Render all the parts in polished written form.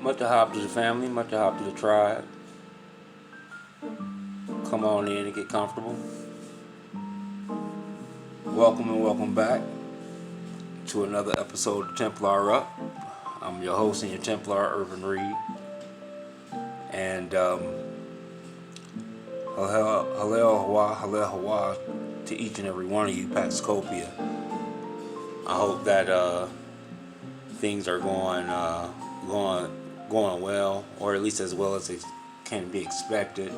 Much ado to the family, much ado to the tribe. Come on in and get comfortable. Welcome and welcome back to another episode of Templar Up. I'm your host and your Templar, Urban Reed. And Hallel to each and every one of you, Paxcopia. I hope that things are going well, or at least as well as it can be expected.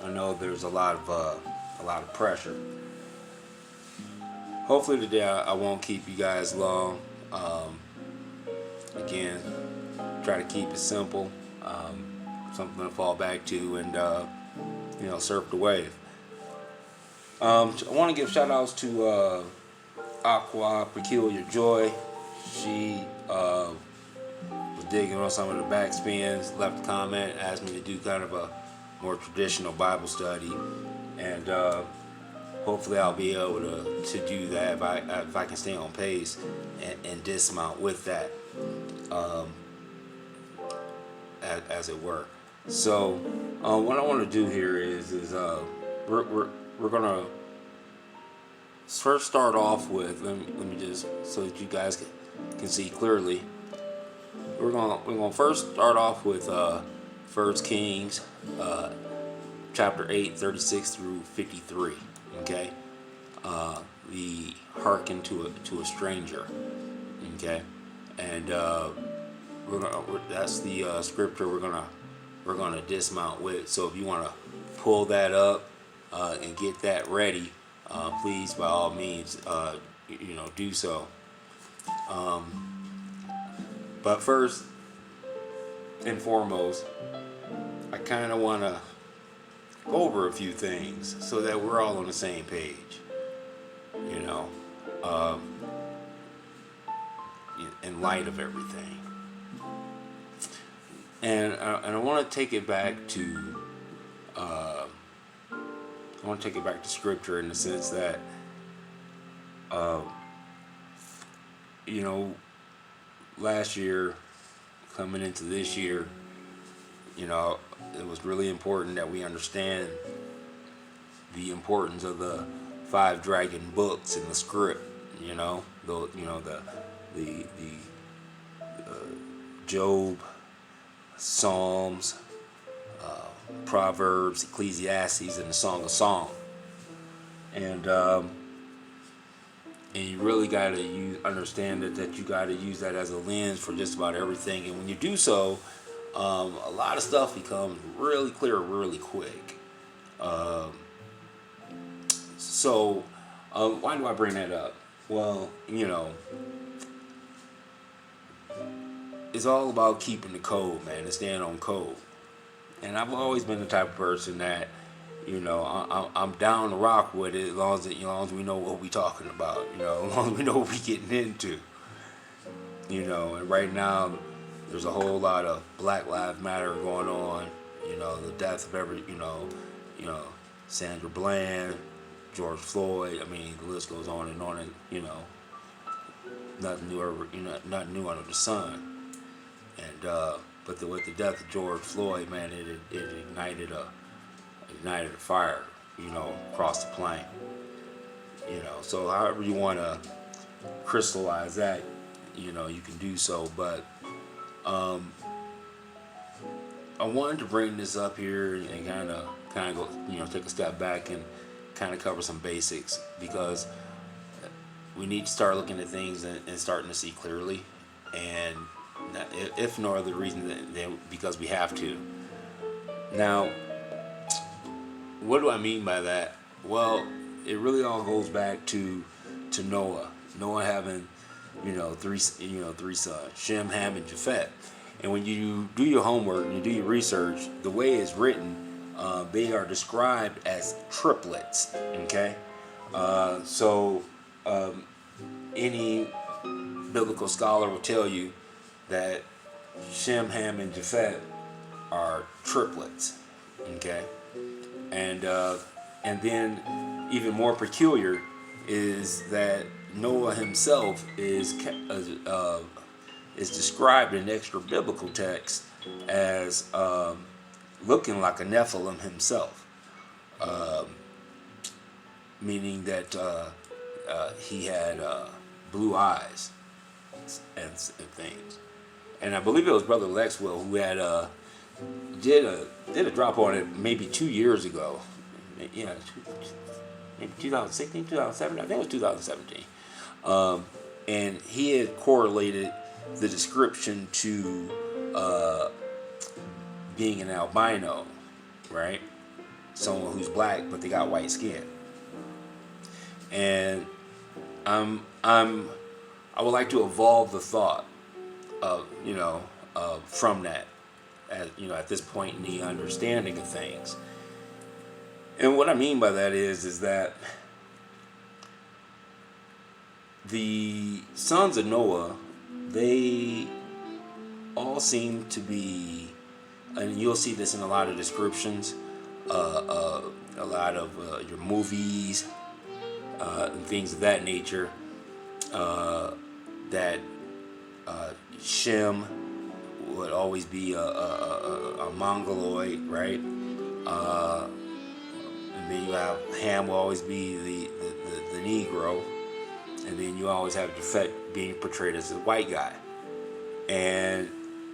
I know there's a lot of pressure. Hopefully today I won't keep you guys long. Again, try to keep it simple, something to fall back to, and surf the wave. I want to give shout outs to Aqua Peculiar Joy. She was digging on some of the backspins, left a comment, asked me to do kind of a more traditional Bible study, and hopefully I'll be able to do that if I can stay on pace and dismount with that, as it were. So what I want to do here is we're gonna first start off with let me just so that you guys can see clearly. We're gonna first start off with 1 Kings chapter 8, 36 through 53. Okay, the hearken to a stranger. Okay, and that's the scripture we're gonna dismount with. So if you want to pull that up and get that ready, please by all means do so. But first and foremost, I kind of want to go over a few things so that we're all on the same page. In light of everything, and I want to take it back to scripture in the sense that last year coming into this year, it was really important that we understand the importance of the 5 dragon books in the script. The Job, Psalms, Proverbs, Ecclesiastes, and the Song of Songs. And you really got to understand that you got to use that as a lens for just about everything. And when you do so, a lot of stuff becomes really clear really quick. So why do I bring that up? Well, it's all about keeping the code, man, and staying on code. And I've always been the type of person that, I'm down to rock with it as long as we know what we talking about, as long as we know what we getting into. And right now there's a whole lot of Black Lives Matter going on, the death of Sandra Bland, George Floyd. I mean, the list goes on, and nothing new under the sun. And but with the death of George Floyd, man, it ignited a fire, across the plain. So however you want to crystallize that, you can do so. But I wanted to bring this up here and kind of go, take a step back and kind of cover some basics, because we need to start looking at things and starting to see clearly, and if no other reason than because we have to. Now, what do I mean by that? Well, it really all goes back to Noah. Noah having three sons, Shem, Ham, and Japheth. And when you do your homework and you do your research, the way it's written, they are described as triplets. Okay, so any biblical scholar will tell you that Shem, Ham, and Japheth are triplets. Okay, and then even more peculiar is that Noah himself is is described in extra biblical text as looking like a Nephilim himself, meaning that he had blue eyes and things. And I believe it was Brother Lexwell who had did a drop on it maybe 2 years ago. Yeah, maybe 2016, 2017. I think it was 2017. And he had correlated the description to being an albino, right? Someone who's black but they got white skin. And I would like to evolve the thought of from that, at this point in the understanding of things. And what I mean by that is that the sons of Noah, they all seem to be, and you'll see this in a lot of descriptions, a lot of your movies, and things of that nature, that Shem would always be a Mongoloid, right? And then you have Ham will always be the Negro, and then you always have Japhet being portrayed as a white guy. And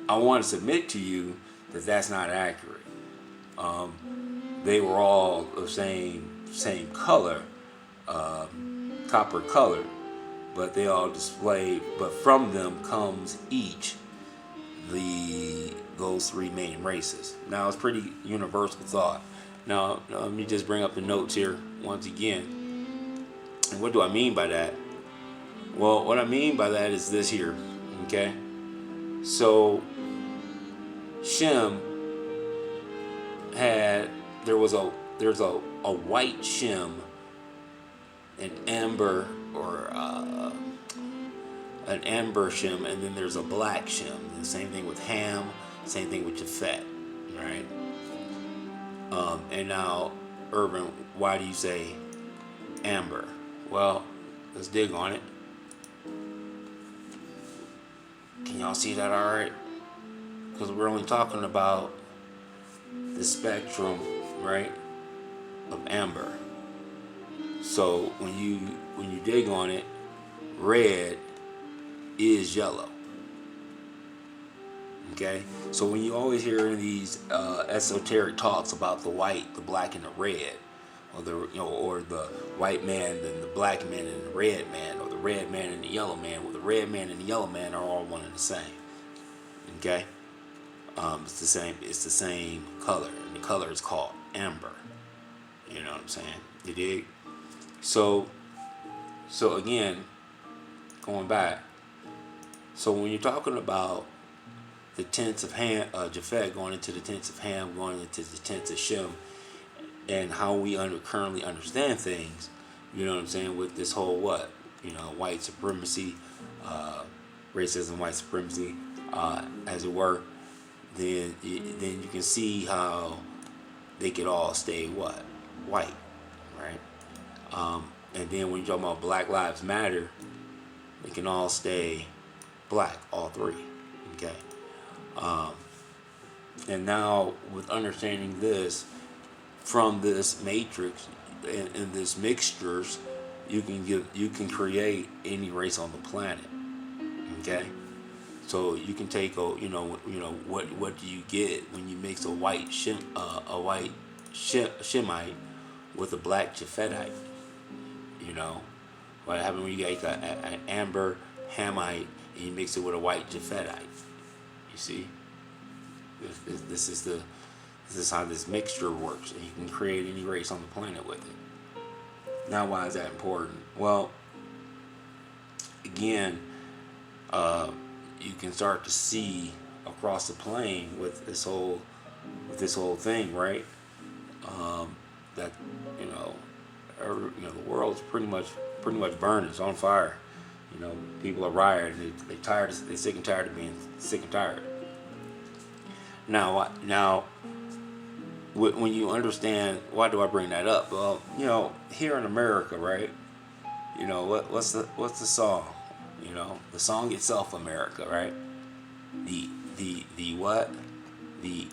I want to submit to you that that's not accurate. They were all the same color, copper color, but they all display. But from them comes each those three main races. Now it's pretty universal thought. Now let me just bring up the notes here once again. And what do I mean by that? Well, what I mean by that is this here. Okay, so Shem there's a white Shem, an amber an amber Shem, and then there's a black Shem. The same thing with Ham, same thing with Japhet, right? And now, Urban, why do you say amber? Well, let's dig on it. Can y'all see that all right? Because we're only talking about the spectrum, right, of amber. So when you dig on it, red is yellow. Okay, so when you always hear these esoteric talks about the white, the black, and the red, or the white man and the black man and the red man, or the red man and the yellow man, well, the red man and the yellow man are all one and the same. Okay, it's the same color, and the color is called amber. You know what I'm saying? You dig? So again, going back. So when you're talking about the tents of Ham, Japhet going into the tents of Ham, going into the tents of Shem, and how we currently understand things, you know what I'm saying, with this whole white supremacy, racism, white supremacy, as it were, then you can see how they could all stay white, right? And then when you're talking about Black Lives Matter, they can all stay black, all three, okay? And now with understanding this from this matrix and this mixtures, you can create any race on the planet, okay? So you can take what do you get when you mix a white Shemite with a black Japhetite? What happened when you get an amber Hamite and you mix it with a white Japhetite? You see, this is how this mixture works, and you can create any race on the planet with it. Now, why is that important? Well, again, you can start to see across the plane with this whole thing, right? That the world's pretty much burned. It's on fire. People are rioting. They're sick and tired of being sick and tired. Now, when you understand, why do I bring that up? Well, here in America, right? What's the song? The song itself, America, right? the what? The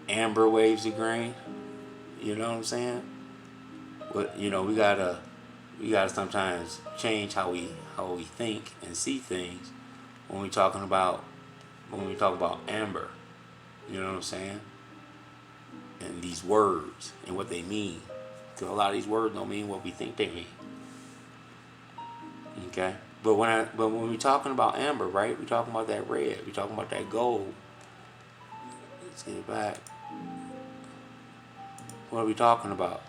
amber waves of grain. You know what I'm saying? But you know, we gotta sometimes change how we think and see things when we talk about amber. You know what I'm saying? And these words and what they mean. Because a lot of these words don't mean what we think they mean. Okay? But when we're talking about amber, right? We're talking about that red. We're talking about that gold. Let's get it back. What are we talking about?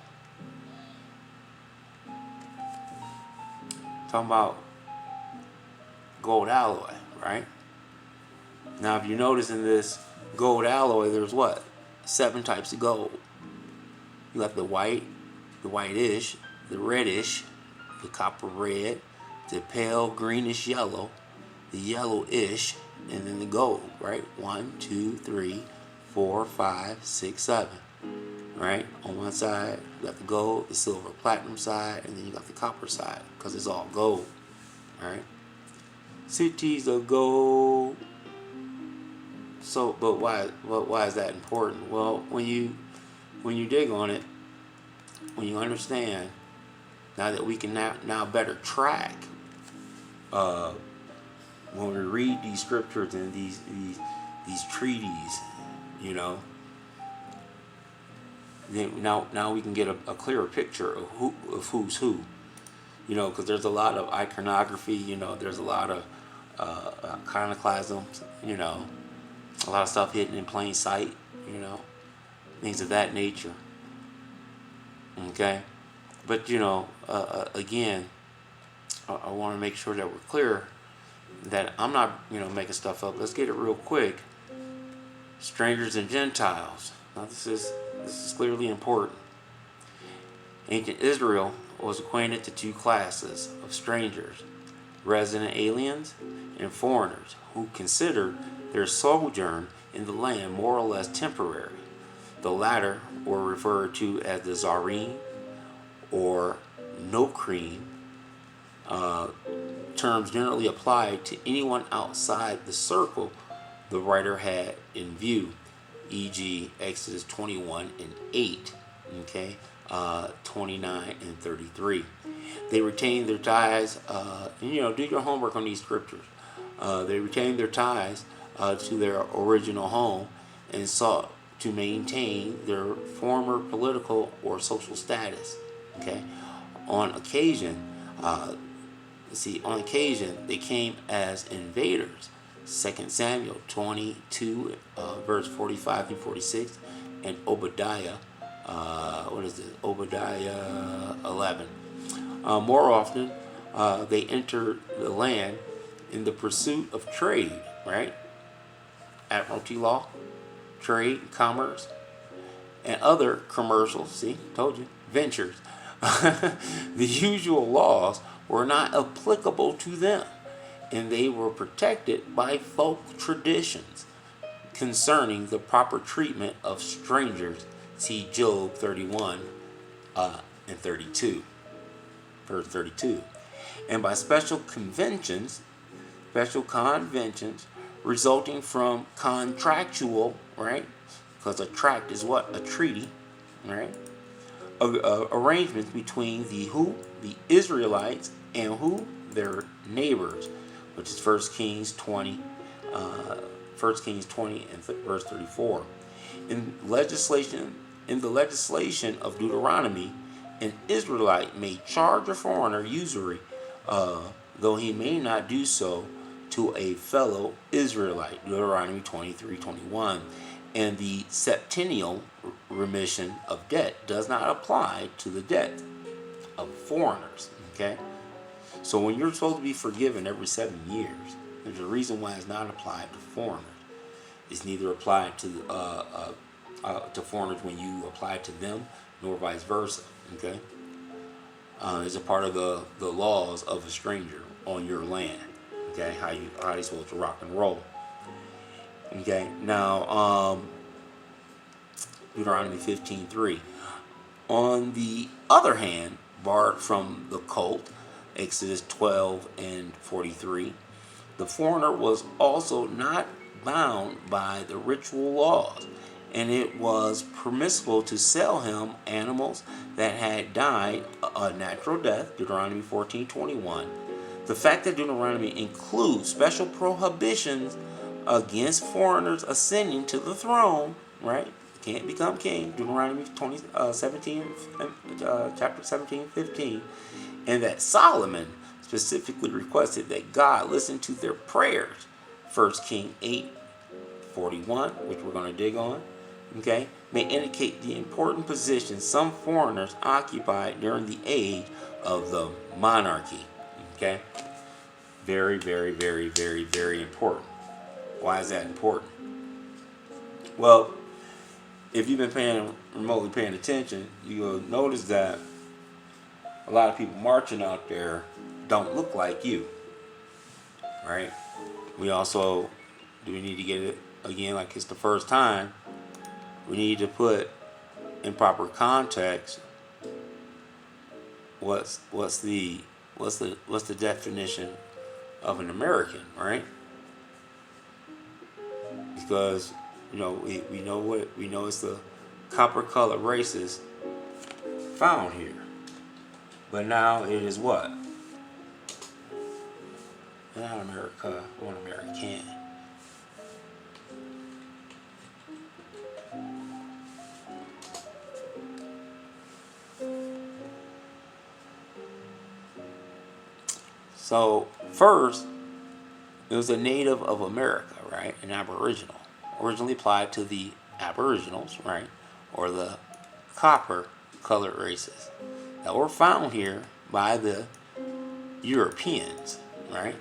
Talking about gold alloy, right? Now, if you notice in this gold alloy, there's what? 7 types of gold. You got the white, the whitish, the reddish, the copper red, the pale greenish yellow, the yellowish, and then the gold, right? 1, 2, 3, 4, 5, 6, 7. Right? On one side, you got the gold, the silver, platinum side, and then you got the copper side, because it's all gold. Right? Cities of gold. So, but why is that important? Well, when you dig on it, when you understand, now that we can now better track, when we read these scriptures and these treaties, you know, then now we can get a clearer picture of who's who, you know, because there's a lot of iconography, you know, there's a lot of iconoclasms, you know, a lot of stuff hidden in plain sight, you know, things of that nature. Okay, but you know, again, I want to make sure that we're clear that I'm not, you know, making stuff up. Let's get it real quick. Strangers and Gentiles. Now this is clearly important. Ancient Israel was acquainted to 2 classes of strangers: resident aliens and foreigners, who considered their sojourn in the land more or less temporary. The latter were referred to as the Zarim or Nokrim, terms generally applied to anyone outside the circle the writer had in view, e.g. Exodus 21 and 8, okay, 29 and 33. They retained their ties, and you know, do your homework on these scriptures. They retained their ties to their original home and sought to maintain their former political or social status. Okay, on occasion, they came as invaders. 2 Samuel 22, verse 45 through 46, and Obadiah, Obadiah 11. More often, they entered the land in the pursuit of trade, right? Admiralty law, trade, commerce, and other commercial, see, told you, ventures. The usual laws were not applicable to them, and they were protected by folk traditions concerning the proper treatment of strangers. See Job 31 and 32, verse 32. And by special conventions resulting from contractual, right? Because a tract is what? A treaty, right? Arrangements between the Israelites and their neighbors, which is 1 Kings 20 and verse 34. In the legislation of Deuteronomy, an Israelite may charge a foreigner usury, though he may not do so to a fellow Israelite, Deuteronomy 23:21. And the septennial remission of debt does not apply to the debt of foreigners. Okay, so when you're supposed to be forgiven every 7 years, there's a reason why it's not applied to foreigners. It's neither applied to foreigners when you apply to them, nor vice versa. Okay, it's a part of the laws of a stranger on your land. Okay, how you supposed to rock and roll. Okay, now Deuteronomy 15:3. On the other hand, barred from the cult, Exodus 12 and 43, the foreigner was also not bound by the ritual laws, and it was permissible to sell him animals that had died a natural death, Deuteronomy 14:21. The fact that Deuteronomy includes special prohibitions against foreigners ascending to the throne, right? Can't become king, Deuteronomy 17, chapter 17:15, and that Solomon specifically requested that God listen to their prayers, 1 King 8:41, which we're going to dig on, okay, may indicate the important position some foreigners occupied during the age of the monarchy. Okay, very, very, very, very, very important. Why is that important? Well, if you've been remotely paying attention, you'll notice that a lot of people marching out there don't look like you, right? We also, do we need to get it again like it's the first time? We need to put in proper context what's the definition of an American, right? Because we know it's the copper colored races found here, but now it is what? Not America, one American. So first, it was a native of America, right? An Aboriginal, originally applied to the Aboriginals, right? Or the copper-colored races that were found here by the Europeans, right?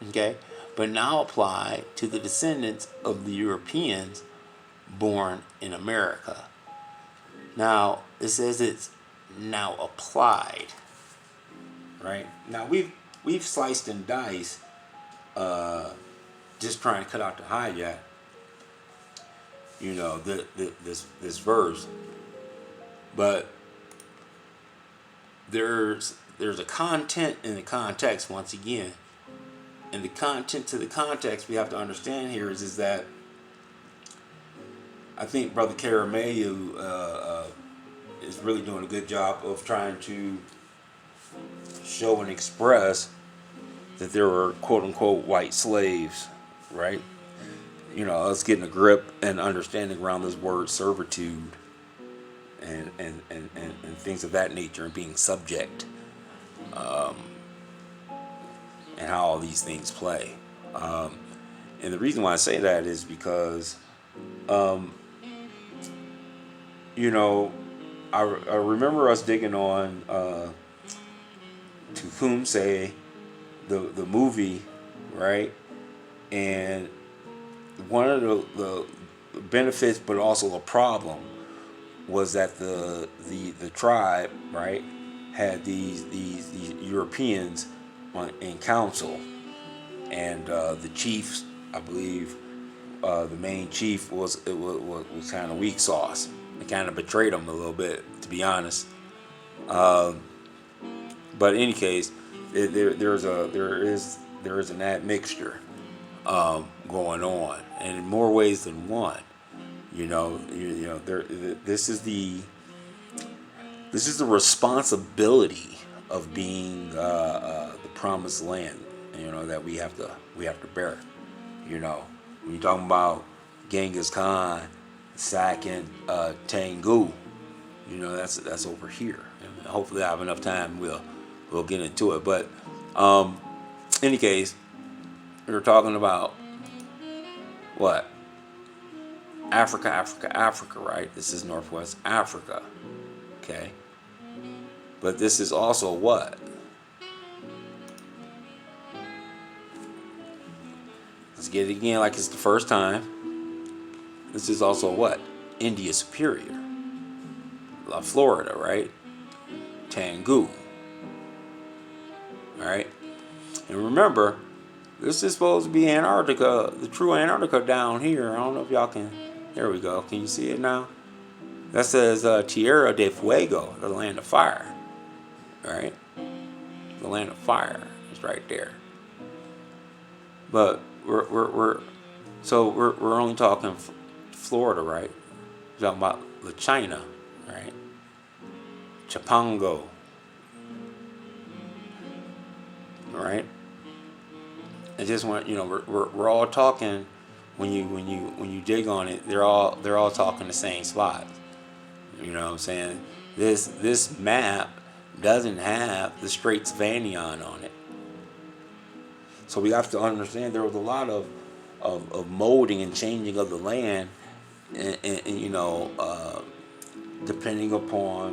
Okay, but now apply to the descendants of the Europeans born in America. Now it says it's now applied, right? Now we've sliced and diced, just trying to cut out the hijack, this verse, but there's a content in the context once again. And the content to the context we have to understand here is that I think Brother Karamayu is really doing a good job of trying to show and express that there were quote unquote white slaves, right? Us getting a grip and understanding around this word servitude and things of that nature, and being subject. And how all these things play. And the reason why I say that is because, I remember us digging on Tecumseh, the movie, right? And one of the benefits, but also a problem, was that the tribe, right, had these Europeans in council, and the chiefs, I believe, the main chief was kind of weak sauce. It kind of betrayed him a little bit, to be honest. But in any case, there is an admixture going on, and in more ways than one. This is the responsibility of being the promised land, that we have to bear. When you're talking about Genghis Khan sacking Tengu, that's over here. And hopefully I have enough time. We'll get into it. But in any case, we're talking about what? Africa, right? This is Northwest Africa. Okay. But this is also what? Let's get it again like it's the first time. This is also what? India Superior. La Florida, right? Tengu. Alright? And remember, this is supposed to be Antarctica, the true Antarctica down here. I don't know if y'all can. There we go. Can you see it now? That says Tierra de Fuego, the land of fire. Alright? The land of fire is right there. But we're So we're only talking Florida, right? We're talking about La China, right? Chapango, right? I just want we're all talking when you dig on it, they're all talking the same spot. You know what I'm saying? This map doesn't have the Straits of Anion on it. So we have to understand there was a lot of molding and changing of the land, and depending upon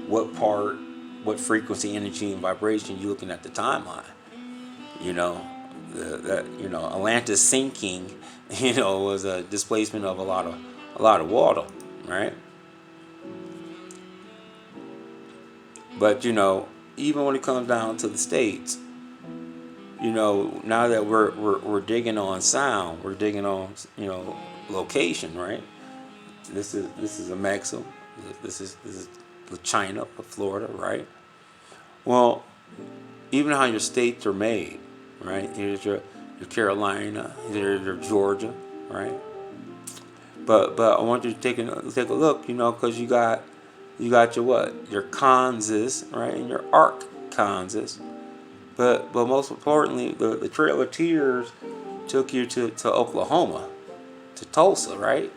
what part, what frequency, energy, and vibration you're looking at the timeline. You know, Atlantis sinking, was a displacement of a lot of water, right? But even when it comes down to the states, now that we're digging on sound, we're digging on location, right? This is a Mexico, this is China, Florida, right? Well, even how your states are made, right? Here's your Carolina, here's your Georgia, right? But I want you to take a look, because you got your what? Your Kansas, right? And your Arkansas. But most importantly, the Trail of Tears took you to Oklahoma, to Tulsa, right?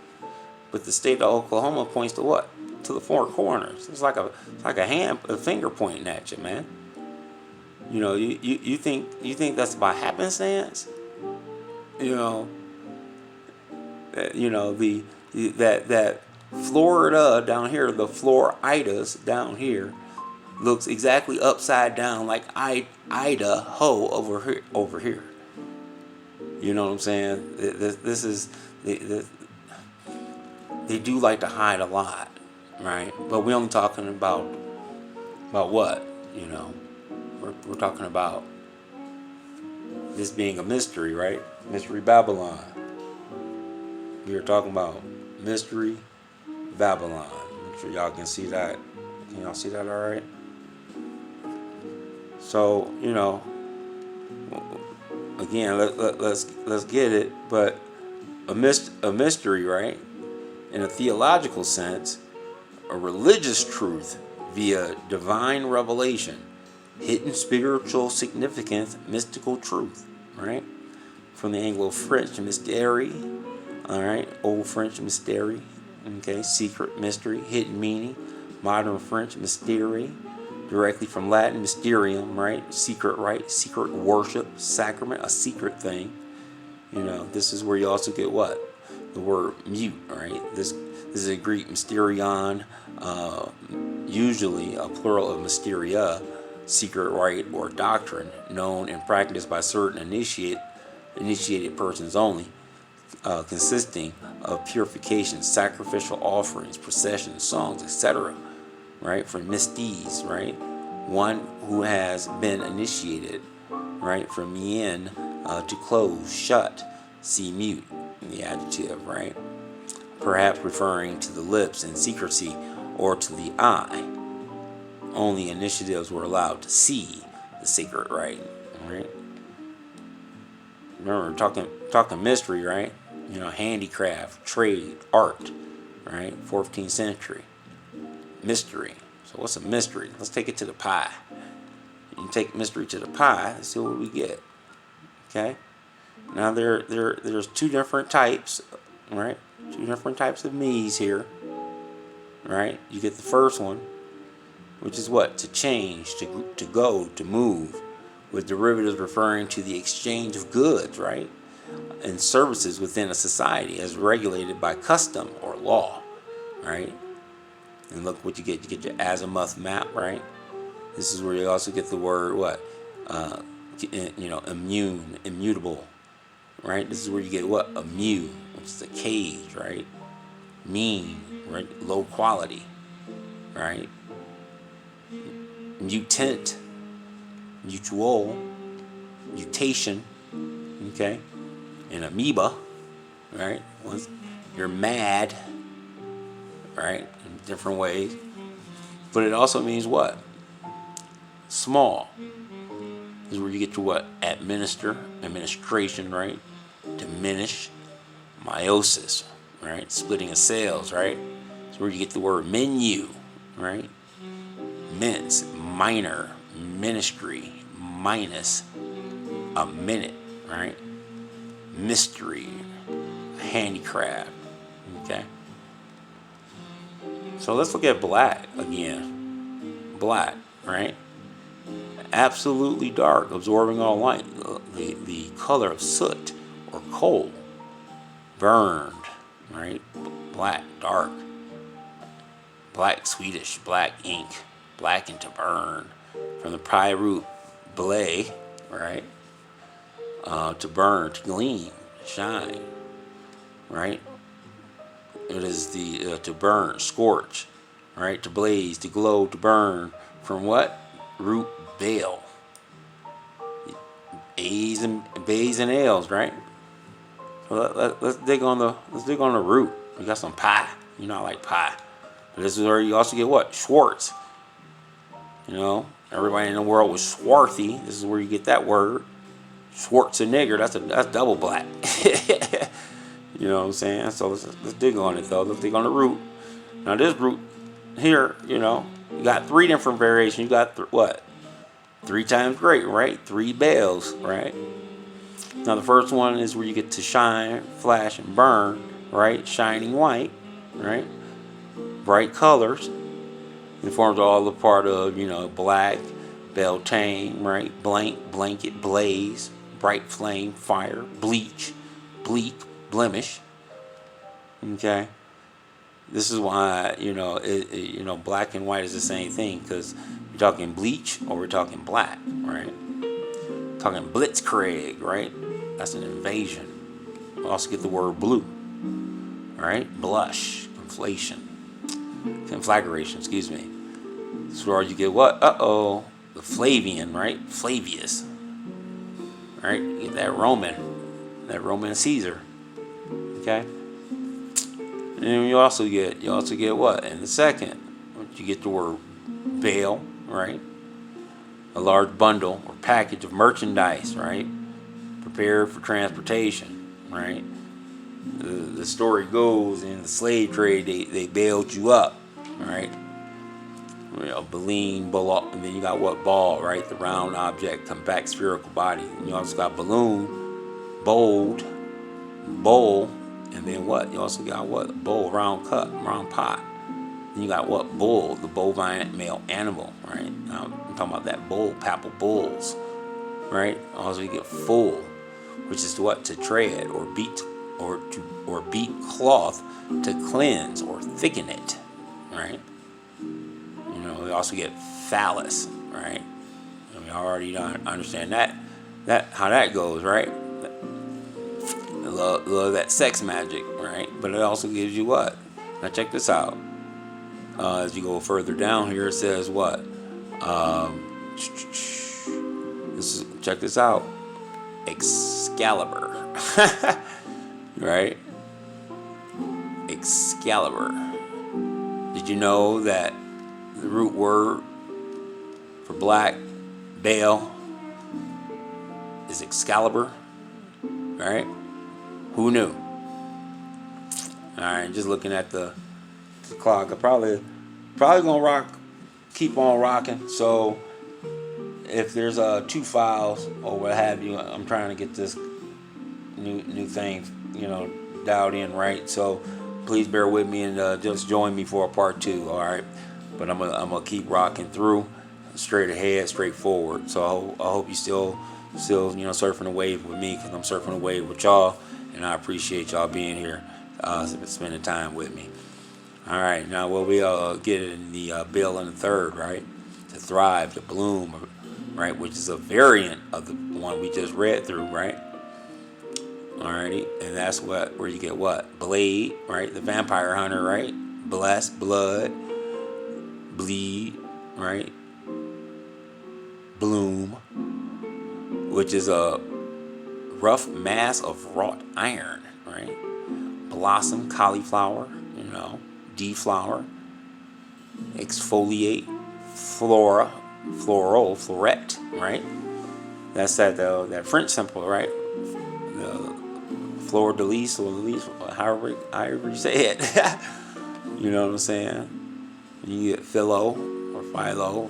But the state of Oklahoma points to what? To the four corners. It's like a finger pointing at you, man. You think that's by happenstance? That Florida down here, the Floridas down here, looks exactly upside down like Idaho over here. You know what I'm saying? This is they do like to hide a lot, right? But we're only talking about what? We're talking about this being a mystery, right? Mystery Babylon. We are talking about Mystery Babylon. I'm sure y'all can see that. Can y'all see that all right? So, again, let's get it. But a mystery, right? In a theological sense, a religious truth via divine revelation, hidden spiritual significance, mystical truth, right? From the Anglo-French mystère, all right, Old French mystère, okay, secret, mystery, hidden meaning, modern French mystère, directly from Latin mysterium, right, secret rite, secret worship, sacrament, a secret thing. This is where you also get what? The word mute, right? This is a Greek mysterion, usually a plural of mysteria, secret rite or doctrine, known and practiced by certain initiated persons only, consisting of purification, sacrificial offerings, processions, songs, etc. Right? From mystes, right? One who has been initiated, right? From yin, to close, shut, see mute, in the adjective, right? Perhaps referring to the lips in secrecy or to the eye. Only initiatives were allowed to see the sacred rite, right? Remember, talking mystery, right? Handicraft, trade, art, right? 14th century. Mystery. So what's a mystery? Let's take it to the pie. You can take mystery to the pie and see what we get. Okay? Now there's two different types, right? Two different types of me's here. Right? You get the first one, which is what? To change, to go, to move, with derivatives referring to the exchange of goods, right? And services within a society as regulated by custom or law, right? And look what you get. You get your azimuth map, right? This is where you also get the word what? Immune, immutable, right? This is where you get what? A mu, which is a cage, right? Mean, right? Low quality, right? Mutant, mutual, mutation, okay? An amoeba, right? Once you're mad, right? In different ways. But it also means what? Small. This is where you get to what? Administration, right? Diminish, meiosis, right? Splitting of cells, right? That's where you get the word menu, right? Mince, minor, ministry, minus, a minute, right? Mystery, handicraft, okay? So let's look at black again. Black, right? Absolutely dark, absorbing all light. The color of soot or coal. Burned, right? Black, dark. Black, Swedish, black ink. Blackened to burn. From the pry root blay, right? To burn, to gleam, shine, right? It is the to burn, scorch, right? To blaze, to glow, to burn. From what? Root bale. A's and bays and L's, right? So let's dig on the root. We got some pie. You know I like pie. But this is where you also get what? Schwartz. You know, everybody in the world was swarthy. This is where you get that word. Schwarzenegger. That's double black. You know what I'm saying? So let's dig on it though. Let's dig on the root. Now this root here, you know, you got 3 different variations. You got what? 3 times great, right? 3 bales, right? Now the first one is where you get to shine, flash, and burn, right? Shining white, right? Bright colors. It forms all the part of, you know, black, beltane, right? Blank, blanket, blaze, bright flame, fire, bleach, bleak, blemish. Okay? This is why, you know, you know, black and white is the same thing, because we're talking bleach or we're talking black, right? Talking blitzkrieg, right? That's an invasion. We also get the word blue, right? Blush, conflagration, excuse me. This is where you get what? The Flavian, right? Flavius, right? You get that Roman Caesar, okay? And then you also get what? In the second, you get the word bale, right? A large bundle or package of merchandise, right? Prepared for transportation, right? The story goes in the slave trade, they bailed you up, right? You know, baleen, ball, and then you got what? Ball, right? The round object, compact spherical body. And you also got balloon, bold, bowl, and then what? You also got what? Bowl, round cup, round pot. Then you got what? Bull, the bovine male animal, right? Now, I'm talking about that bull, papal bulls, right? Also you get full, which is what? To tread or beat or beat cloth to cleanse or thicken it, right? You know, we also get phallus, right? And we already understand that how that goes, right? Love that sex magic, right? But it also gives you what? Now check this out. As you go further down here, it says what? Check this out. Excalibur. Right? Excalibur. Did you know that the root word for black, bale, is Excalibur? Right? Who knew? Alright, just looking at the clock. I probably gonna keep on rocking. So if there's 2 files or what have you, I'm trying to get this new thing, you know, dialed in right. So please bear with me and just join me for a part 2. All right, but I'm gonna keep rocking through, straight ahead, straight forward. So I hope you still you know, surfing the wave with me, because I'm surfing the wave with y'all, and I appreciate y'all being here, spending time with me. All right, now we'll be getting the bill in the third, right? To thrive, to bloom, right? Which is a variant of the one we just read through, right? Alrighty, and that's where you get what? Blade, right? The vampire hunter, right? Bless, blood, bleed, right? Bloom, which is a rough mass of wrought iron, right? Blossom, cauliflower, you know, deflower, exfoliate, flora, floral, floret, right? That's that French simple, right? The fleur de lis, or lis, however you say it. You know what I'm saying? You get Philo or Philo,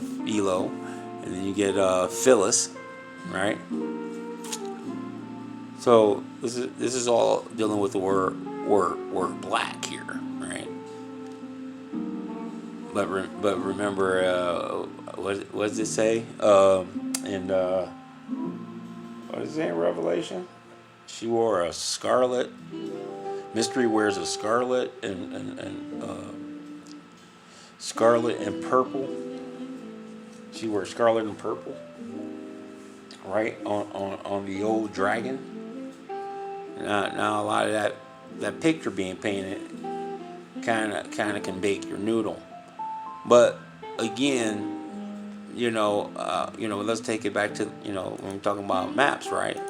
and then you get Phyllis, right? So this is all dealing with the word black here, right? But remember, what does it say? And what does it say in Revelation? She wore a scarlet. Mystery wears a scarlet and scarlet and purple. She wears scarlet and purple, right on the old dragon. Now a lot of that picture being painted kind of can bake your noodle. But again, let's take it back to, when we're talking about maps, right?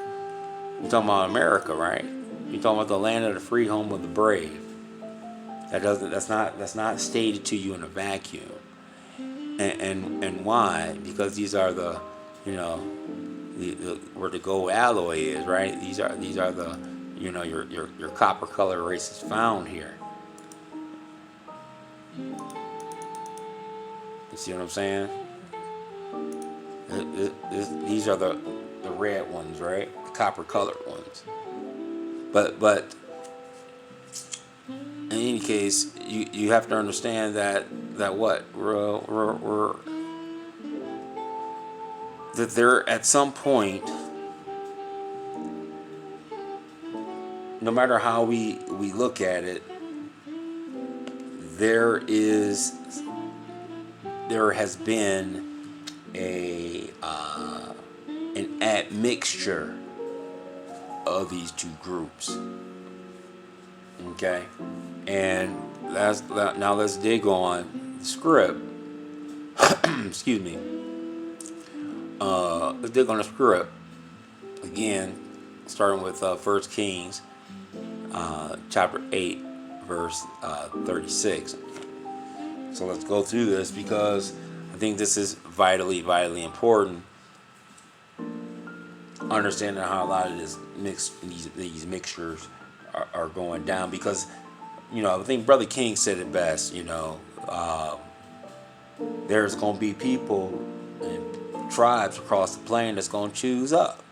We're talking about America, right? You're talking about the land of the free, home of the brave. That's not stated to you in a vacuum. And why? Because these are the where the gold alloy is, right? These are the your copper color races found here. You see what I'm saying? These are the red ones, right? The copper colored ones. But in any case, you have to understand that what we're that there at some point, no matter how we look at it, there has been an admixture of these two groups. Okay, and now let's dig on the script. Excuse me. Let's dig on the script again, starting with 1 Kings, chapter 8, verse 36. So let's go through this because I think this is vitally important. Understanding how a lot of these mixtures are going down, because I think Brother King said it best. There's going to be people and tribes across the plain that's going to choose up,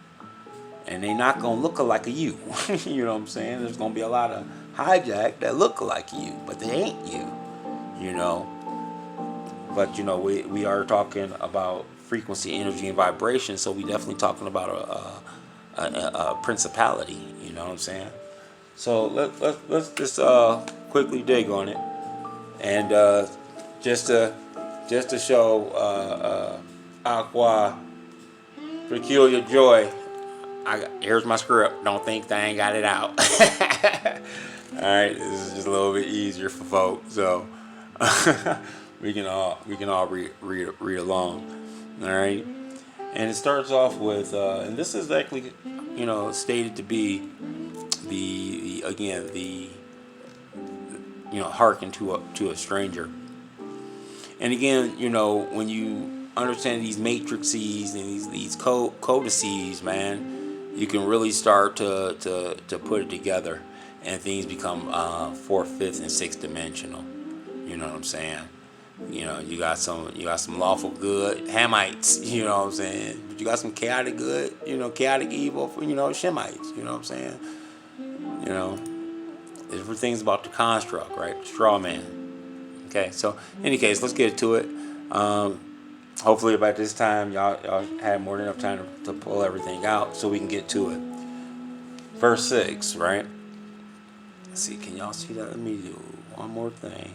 and they're not going to look like a you. You know what I'm saying? There's going to be a lot of hijack that look like you, but they ain't you. But we are talking about frequency, energy, and vibration, so we definitely talking about a principality. You know what I'm saying? So let's just quickly dig on it, and just to show Aqua peculiar joy. Here's my script. Don't think they ain't got it out. All right, this is just a little bit easier for folks, so we can all read along. All right, and it starts off with, and this is actually stated to be the hearken to a stranger. And again, when you understand these matrices and these codices, man, you can really start to put it together, and things become 4th, 5th, and 6th dimensional. You know what I'm saying? You got some lawful good Hamites, you know what I'm saying? But you got some chaotic good, chaotic evil, Shemites, you know what I'm saying? Different things about the construct, right? Straw man. Okay, so in any case, let's get to it. Hopefully by this time, y'all had more than enough time to pull everything out so we can get to it. Verse 6, right? Let's see, can y'all see that? Let me do one more thing.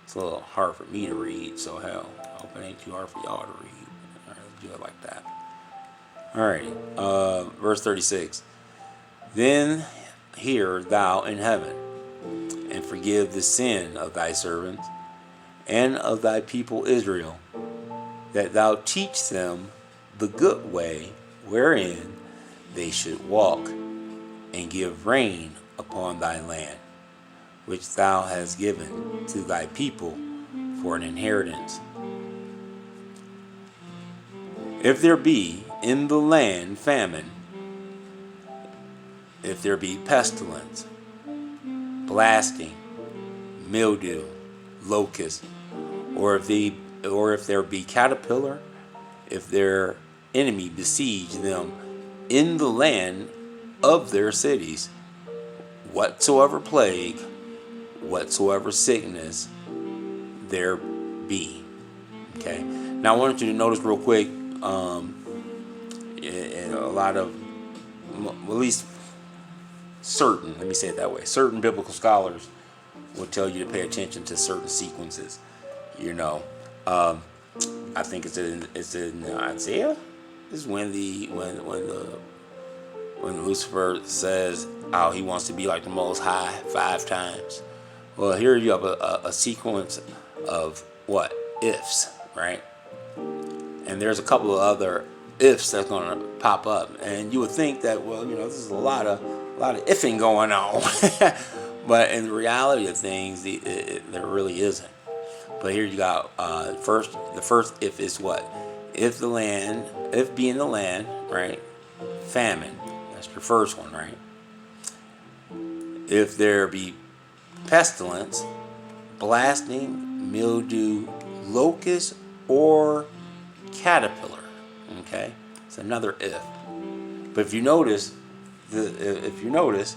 It's a little hard for me to read, so hell, I hope it ain't too hard for y'all to read. All right, let's do it like that. All right, verse 36. Then hear thou in heaven, and forgive the sin of thy servants and of thy people Israel, that thou teach them the good way wherein they should walk, and give rain upon thy land, which thou hast given to thy people for an inheritance. If there be in the land famine, if there be pestilence, blasting, mildew, locust, or if there be caterpillar, if their enemy besiege them in the land of their cities, whatsoever plague, whatsoever sickness there be. Okay. Now I want you to notice real quick, and a lot of, at least certain, let me say it that way, certain biblical scholars will tell you to pay attention to certain sequences. I think it's in Isaiah. This is when Lucifer says how he wants to be like the Most High 5 times. Well, here you have a sequence of what ifs, right? And there's a couple of other ifs that's going to pop up, and you would think that, well, this is a lot of ifing going on, but in the reality of things, there really isn't. But here you got the first if is what? If be in the land, right? Famine. That's your first one, right? If there be pestilence, blasting, mildew, locust, or caterpillar. Okay, it's another if. But if you notice, it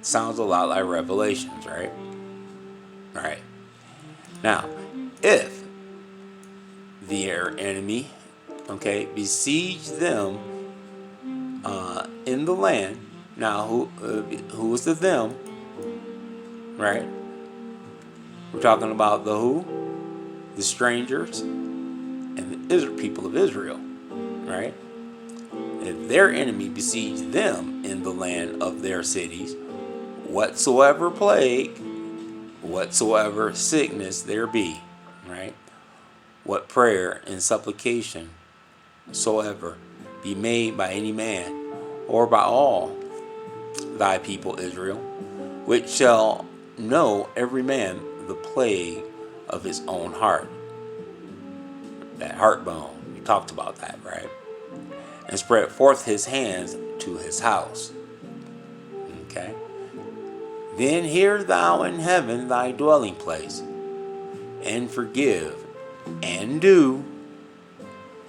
sounds a lot like Revelations, right? All right. Now, if their enemy, okay, besiege them in the land. Now, who is the them? Right? We're talking about the who? The strangers and the people of Israel, right? If their enemy besiege them in the land of their cities, whatsoever plague, whatsoever sickness there be, right? What prayer and supplication soever be made by any man or by all thy people Israel, which shall know every man the plague of his own heart. That heart bone, we talked about that, right? And spread forth his hands to his house. Okay? Then hear thou in heaven thy dwelling place, and forgive, and do,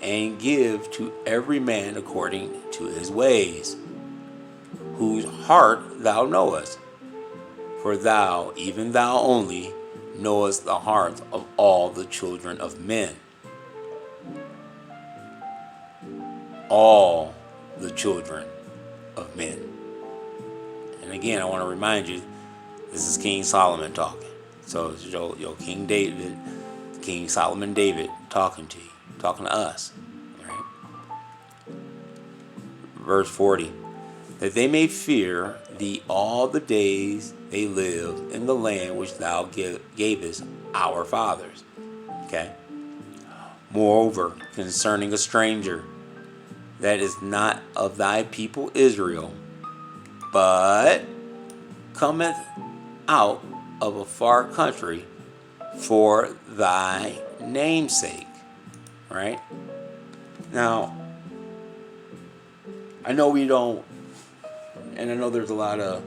and give to every man according to his ways, whose heart thou knowest. For thou, even thou only, knowest the hearts of all the children of men. All the children of men. And again, I want to remind you, this is King Solomon talking. So it's your King Solomon David talking to you, talking to us. Right? Verse 40. That they may fear thee all the days they live in the land which thou gavest our fathers. Okay? Moreover, concerning a stranger that is not of thy people Israel, but cometh out of a far country for thy name's sake. Right? Now, I know we don't, and I know there's a lot of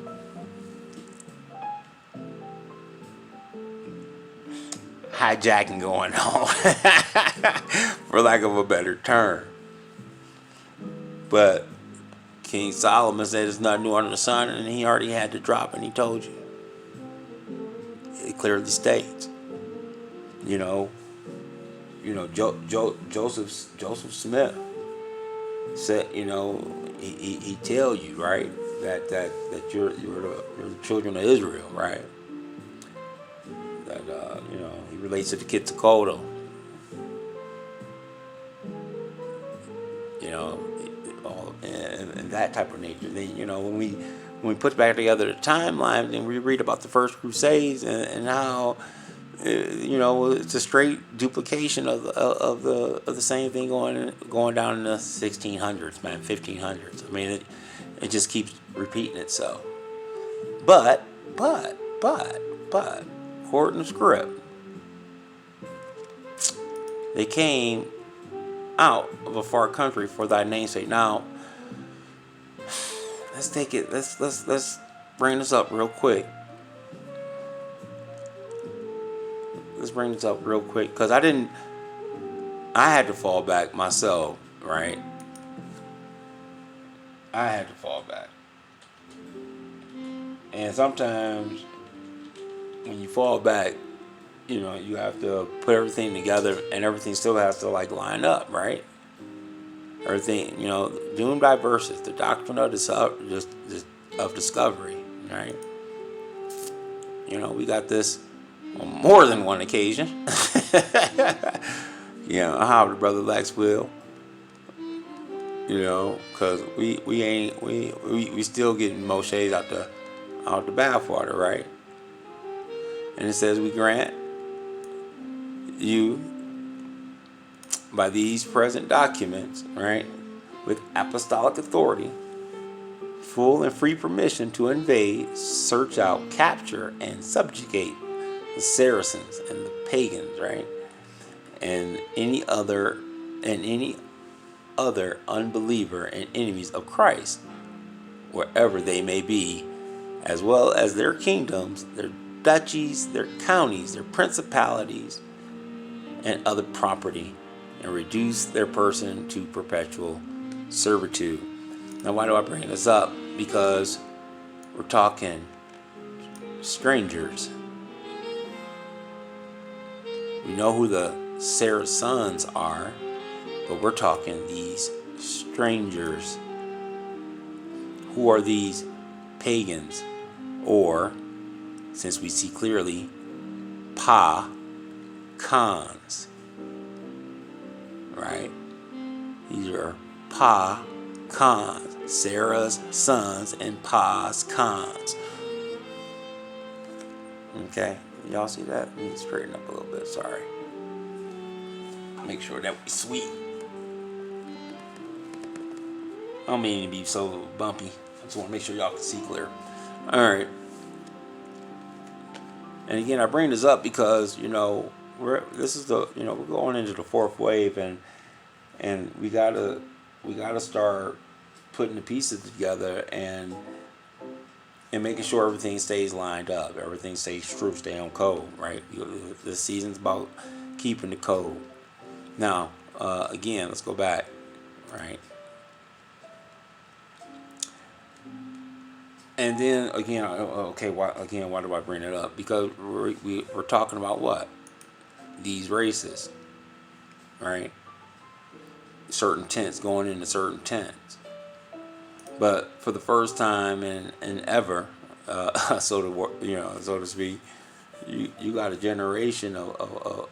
hijacking going on, for lack of a better term. But King Solomon said it's not new under the sun, and he already had to drop, and he told you. It clearly states, Joseph Smith said, he tell you, right, that you're the children of Israel, right? That he relates to the Quetzalcoatl. And that type of nature. Then when we put back together the timeline, and we read about the First Crusades and how it's a straight duplication of the same thing going down in the 1600s, man, 1500s. I mean, it just keeps repeating itself. But according to script, they came out of a far country for thy name's sake. Now, let's take it. Let's bring this up real quick. Let's bring this up real quick because I had to fall back myself, right? I had to fall back. And sometimes when you fall back, you know, you have to put everything together and everything still has to like line up, right? Everything, you know, Doom Diversus, the doctrine of discovery, right? You know, we got this on more than one occasion. You know, how the brother Lex will. You know, cause we still getting Moshe's out the bathwater, right? And it says we grant you by these present documents, right, with apostolic authority, full and free permission to invade, search out, capture, and subjugate the Saracens and the pagans, right, and any other unbeliever and enemies of Christ, wherever they may be, as well as their kingdoms, their duchies, their counties, their principalities, and other property, and reduce their person to perpetual servitude. Now, why do I bring this up? Because we're talking strangers. We know who the Saracens are, but we're talking these strangers. Who are these pagans? Or, since we see clearly, pagans, right? These are pagans, Sarah's sons and pagans. Okay, y'all see that? Let me straighten up a little bit. Sorry. Make sure that we sweet. I don't mean to be so bumpy. I just want to make sure y'all can see clear. All right. And again, I bring this up because, you know, we're going into the fourth wave, and we gotta start putting the pieces together and making sure everything stays lined up, everything stays true, stay on code, right? The season's about keeping the code. Now, again, let's go back, right? And then again, okay, why do I bring it up? Because we're talking about what? These races, right? Certain tents going into certain tents. But for the first time in ever, so to speak, you got a generation of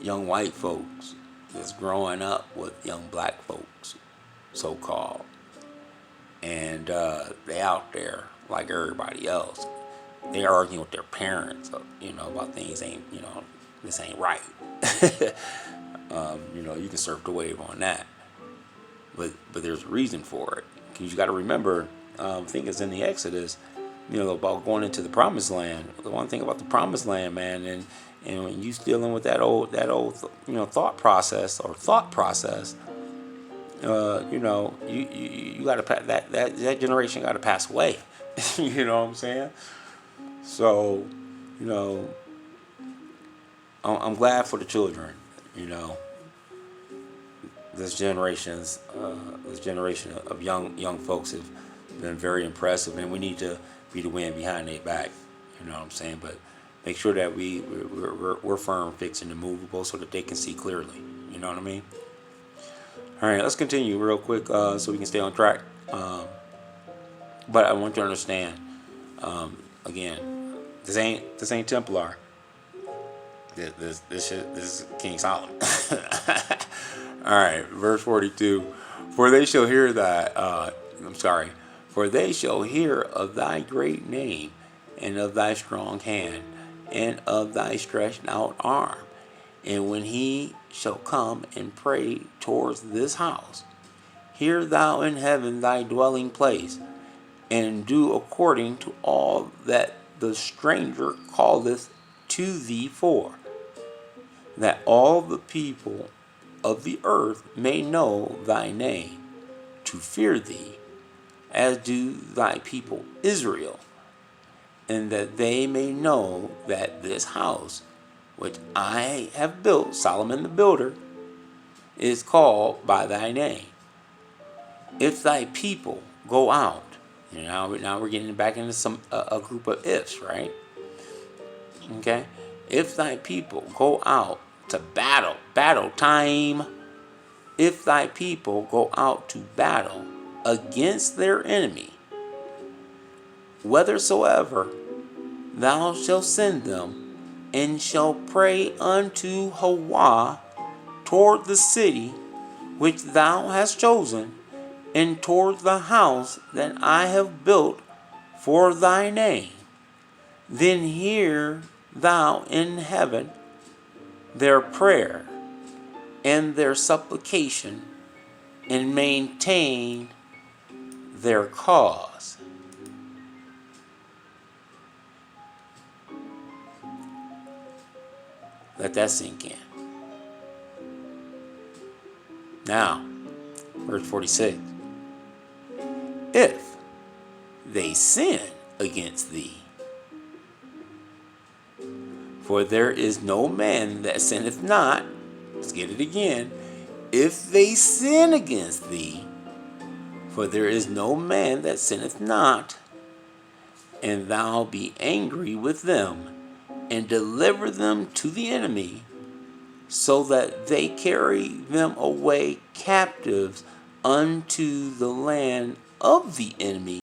young white folks that's growing up with young black folks, so called. And they out there like everybody else. They arguing with their parents, about things this ain't right. You can surf the wave on that, but there's a reason for it. Because you got to remember, I think it's in the Exodus, about going into the Promised Land. The one thing about the Promised Land, man, and when you dealing with that old thought process. You got to that generation got to pass away. You know what I'm saying? So, I'm glad for the children. This generation of young folks have been very impressive, and we need to be the wind behind their back. You know what I'm saying? But make sure that we're firm, fixed, and immovable, so that they can see clearly. You know what I mean? All right, let's continue real quick so we can stay on track. But I want you to understand, again, this ain't Templar. This is King Solomon. All right, verse 42. For they shall hear of thy great name, and of thy strong hand, and of thy stretched out arm. And when he shall come and pray towards this house, hear thou in heaven thy dwelling place, and do according to all that the stranger calleth to thee for, that all the people of the earth may know thy name, to fear thee, as do thy people Israel, and that they may know that this house which I have built, Solomon the builder, is called by thy name. If thy people go out, now we're getting back into a group of ifs, right? Okay? If thy people go out to battle time, if thy people go out to battle against their enemy, whithersoever thou shalt send them, and shall pray unto Yahweh toward the city which thou hast chosen, and toward the house that I have built for thy name, then hear thou in heaven their prayer and their supplication, and maintain their cause. Let that sink in. Now, verse 46. If they sin against thee, for there is no man that sinneth not. Let's get it again. If they sin against thee, for there is no man that sinneth not, and thou be angry with them, and deliver them to the enemy, so that they carry them away captives unto the land of the enemy,